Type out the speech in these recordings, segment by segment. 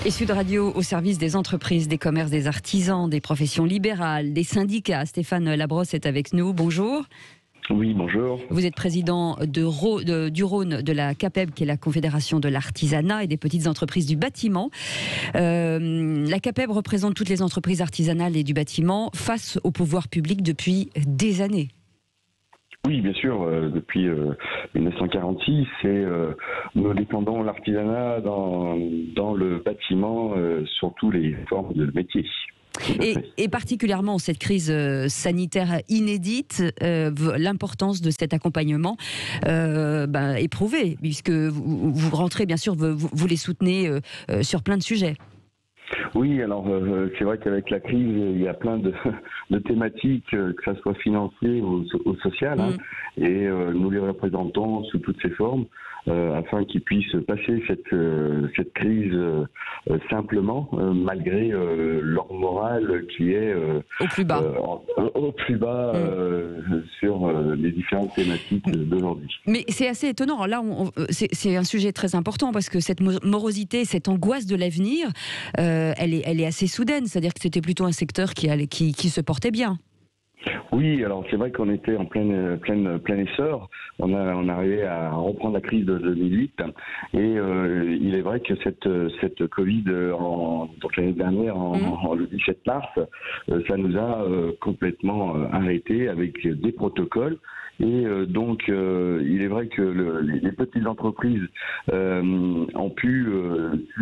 Et Sud Radio au service des entreprises, des commerces, des artisans, des professions libérales, des syndicats. Stéphane Labrosse est avec nous. Bonjour. Oui, bonjour. Vous êtes président du Rhône de la CAPEB, qui est la Confédération de l'artisanat et des petites entreprises du bâtiment. La CAPEB représente toutes les entreprises artisanales et du bâtiment face au pouvoir public depuis des années. Oui, bien sûr, depuis 1946, nous défendons l'artisanat dans le bâtiment, sur toutes les formes de métiers. Et particulièrement cette crise sanitaire inédite, l'importance de cet accompagnement est prouvée, puisque vous rentrez, bien sûr, vous les soutenez sur plein de sujets. Oui, alors c'est vrai qu'avec la crise, il y a plein de thématiques, que ça soit financier ou social, hein, et nous les représentons sous toutes ces formes, afin qu'ils puissent passer cette crise simplement, malgré leur morale qui est au plus bas, sur les différentes thématiques d'aujourd'hui. Mais c'est assez étonnant. Là, c'est un sujet très important parce que cette morosité, cette angoisse de l'avenir, elle est assez soudaine. C'est-à-dire que c'était plutôt un secteur qui se portait bien. Oui, alors c'est vrai qu'on était en plein essor. On arrivait à reprendre la crise de 2008, et il est vrai que cette Covid, donc l'année dernière, le 17 mars, ça nous a complètement arrêtés avec des protocoles. Et donc, il est vrai que les petites entreprises ont pu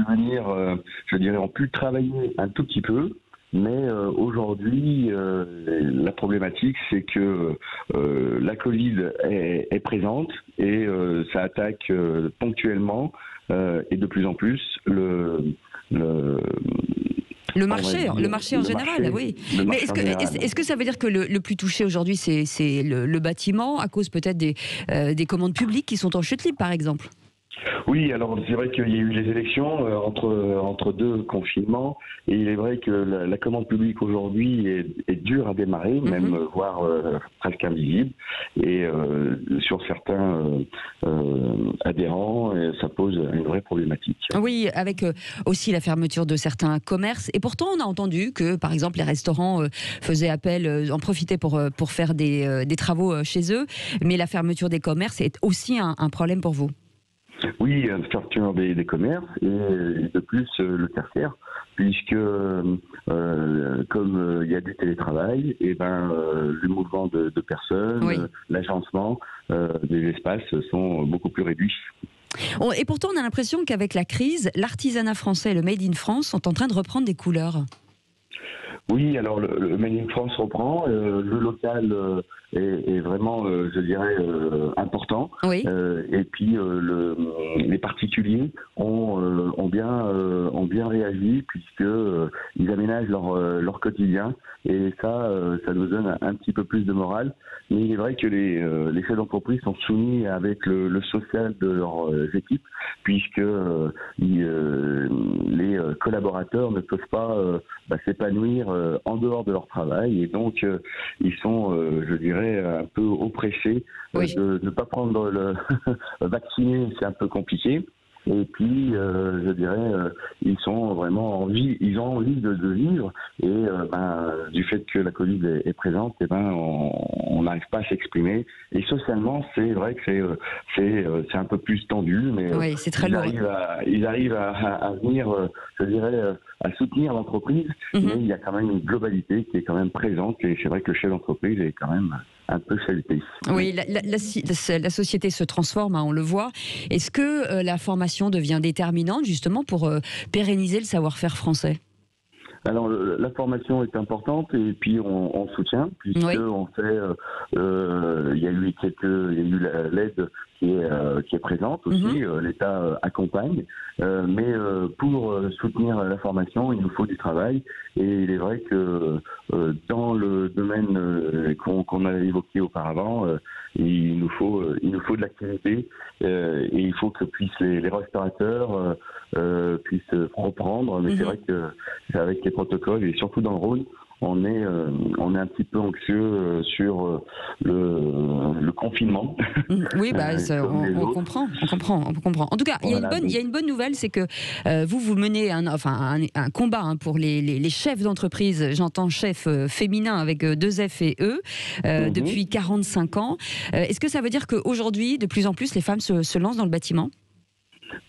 ont pu travailler un tout petit peu. Mais aujourd'hui, la problématique, c'est que la Covid est présente et ça attaque ponctuellement et de plus en plus le marché en général, oui. Mais est-ce que ça veut dire que le plus touché aujourd'hui, c'est le bâtiment, à cause peut-être des commandes publiques qui sont en chute libre, par exemple ? Oui, alors c'est vrai qu'il y a eu les élections entre deux confinements, et il est vrai que la commande publique aujourd'hui est dure à démarrer, même voire presque invisible, et sur certains adhérents, ça pose une vraie problématique. Oui, avec aussi la fermeture de certains commerces, et pourtant on a entendu que par exemple les restaurants en profitaient pour faire des travaux chez eux, mais la fermeture des commerces est aussi un problème pour vous. Oui, la fermeture des commerces et de plus le tertiaire, puisque comme il y a du télétravail, et le mouvement de personnes, l'agencement des espaces sont beaucoup plus réduits. Et pourtant, on a l'impression qu'avec la crise, l'artisanat français et le Made in France sont en train de reprendre des couleurs. Oui, alors le Made in France reprend, le local est vraiment, je dirais, important. Oui. Et puis les particuliers ont bien réagi, puisque ils aménagent leur quotidien, et ça nous donne un petit peu plus de morale. Mais il est vrai que les chefs d'entreprise sont soumis avec le social de leurs équipes, puisque les collaborateurs ne peuvent pas s'épanouir en dehors de leur travail, et donc ils sont, je dirais, un peu oppressés de ne pas prendre le vacciner, c'est un peu compliqué. Et puis, je dirais, ils sont vraiment ils ont envie de vivre, et du fait que la Covid est présente, on n'arrive pas à s'exprimer. Et socialement, c'est vrai que c'est un peu plus tendu, mais c'est très lourd. Ils arrivent à venir, je dirais, à soutenir l'entreprise, mais il y a quand même une globalité qui est quand même présente, et c'est vrai que le chef d'entreprise est quand même un peu chahuté. Oui, la société se transforme, on le voit. Est-ce que la formation devient déterminante justement pour pérenniser le savoir-faire français ? Alors la formation est importante, et puis on soutient, puisque on fait, il y a eu l'aide qui est présente aussi, l'État accompagne, mais pour soutenir la formation, il nous faut du travail, et il est vrai que dans le domaine qu'on a évoqué auparavant, il nous faut de l'activité, et il faut que les restaurateurs puissent reprendre, mais c'est vrai que avec les protocoles, et surtout dans le Rhône, on est un petit peu anxieux sur le confinement. Oui, on comprend. En tout cas, voilà, il y a une bonne nouvelle, c'est que vous menez un combat pour les chefs d'entreprise, j'entends chefs féminins avec 2 F et E, depuis 45 ans. Est-ce que ça veut dire qu'aujourd'hui, de plus en plus, les femmes se lancent dans le bâtiment ?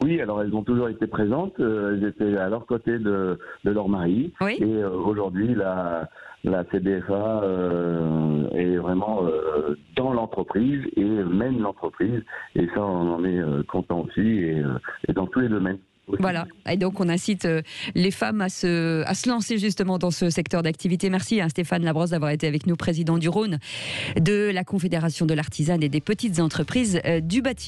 Oui, alors elles ont toujours été présentes, elles étaient à leur côté de leur mari. Oui. Et aujourd'hui, la CDFA est vraiment dans l'entreprise et mène l'entreprise. Et ça, on en est content aussi, et dans tous les domaines. Aussi. Voilà, et donc on incite les femmes à se lancer justement dans ce secteur d'activité. Merci Stéphane Labrosse d'avoir été avec nous, président du Rhône de la Confédération de l'artisanat et des petites entreprises du bâtiment.